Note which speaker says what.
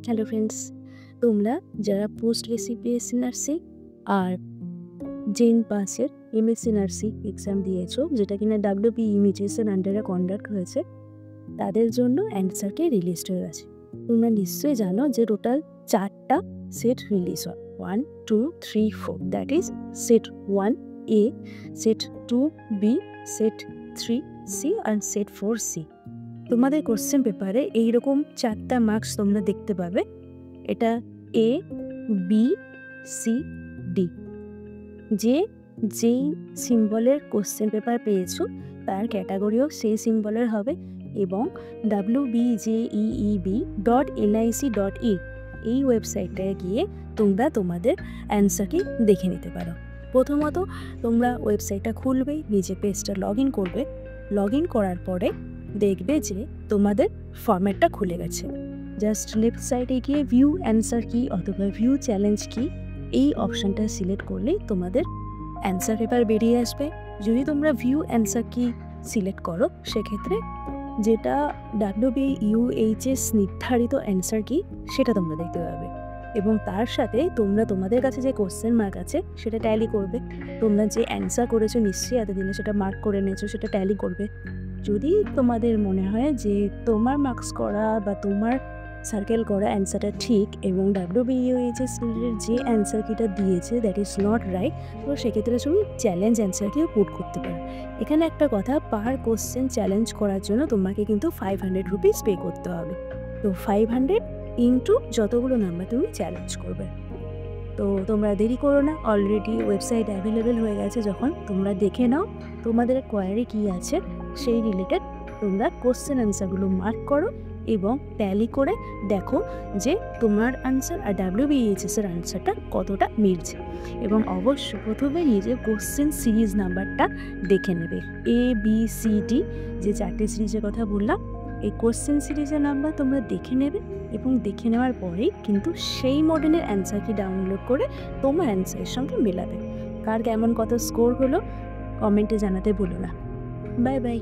Speaker 1: Hello friends, তোমরা যারা post রেসিপিএসসি nursing আর gen পাসের এমএসসি নার্সিং এক্সাম দিয়েছো, যেটা কিনা ডাব্লিউপি ইমিটেশন আন্ডারে কন্ডাক্ট হয়েছে, তাদের জন্য অ্যান্সারকে রিলিজ হয়ে গেছে। তোমরা নিশ্চয়ই জানো যে টোটাল 4টা সেট রিলিজ হয়, 1, 2, 3, 4। That is set 1A, set 2B, set 3C and set 4C। তোমাদের কোশ্চেন পেপারে এইরকম 4টা মার্কস তোমরা দেখতে পাবে। এটা A, B, C, D। যেই সিম্বলের কোশ্চেন পেপার পেয়েছো তার ক্যাটাগরিও সেই সিম্বলের হবে এবং wbjeeb.nic.in এই ওয়েবসাইটটায় গিয়ে তোমরা তোমাদের অ্যান্সারকে দেখে নিতে পারো। প্রথমত তোমরা ওয়েবসাইটটা খুলবে, নিজে পেজটা লগ ইন করবে। লগ ইন করার পরে দেখবে যে তোমাদের ফরম্যাটটা খুলে গেছে। জাস্ট লেফট সাইডে গিয়ে ভিউ অ্যান্সার কি অথবা ভিউ চ্যালেঞ্জ কি এই অপশানটা সিলেক্ট করলেই তোমাদের অ্যান্সার পেপার বেরিয়ে আসবে। যদি তোমরা ভিউ অ্যান্সার কি সিলেক্ট করো, সেক্ষেত্রে যেটা WBUHS নির্ধারিত অ্যান্সার কি সেটা তোমরা দেখতে পাবে এবং তার সাথে তোমরা তোমাদের কাছে যে কোশ্চেন মার্ক আছে সেটা ট্যালি করবে। তোমরা যে অ্যান্সার করেছো নিশ্চয়ই এতদিনে সেটা মার্ক করে নিয়েছো, সেটা ট্যালি করবে। যদি তোমাদের মনে হয় যে তোমার মার্কস করা বা তোমার সার্কেল করা অ্যান্সারটা ঠিক এবং WBUHS এর যে অ্যান্সার কিটা দিয়েছে দ্যাট ইজ নট রাইট, তো সেক্ষেত্রে তুমি চ্যালেঞ্জ অ্যান্সারকেও পুট করতে পারো। এখানে একটা কথা, পার কোশ্চেন চ্যালেঞ্জ করার জন্য তোমাকে কিন্তু 500 রুপিস পে করতে হবে। তো 500 ইন্টু যতগুলো নাম্বার তুমি চ্যালেঞ্জ করবে। তো তোমরা দেরি করো না, অলরেডি ওয়েবসাইট অ্যাভেলেবেল হয়ে গেছে। যখন তোমরা দেখে নাও তোমাদের কোয়ারি কী আছে, সেই রিলেটেড তোমরা কোশ্চেন অ্যান্সারগুলো মার্ক করো এবং ট্যালি করে দেখো যে তোমার অ্যান্সার আর WBHS-এর অ্যান্সারটা কতটা মিলছে। এবং অবশ্যই প্রথমে নিজে কোশ্চেন সিরিজ নাম্বারটা দেখে নেবে। ABCD যে 4টে সিরিজের কথা বললাম, এই কোশ্চেন সিরিজের নাম্বার তোমরা দেখে নেবে এবং দেখে নেওয়ার পরেই কিন্তু সেই মডেলের অ্যান্সার কি ডাউনলোড করে তোমার অ্যান্সারের সঙ্গে মেলাবে। কার কেমন কত স্কোর হলো কমেন্টে জানাতে ভুলো না। Bye bye.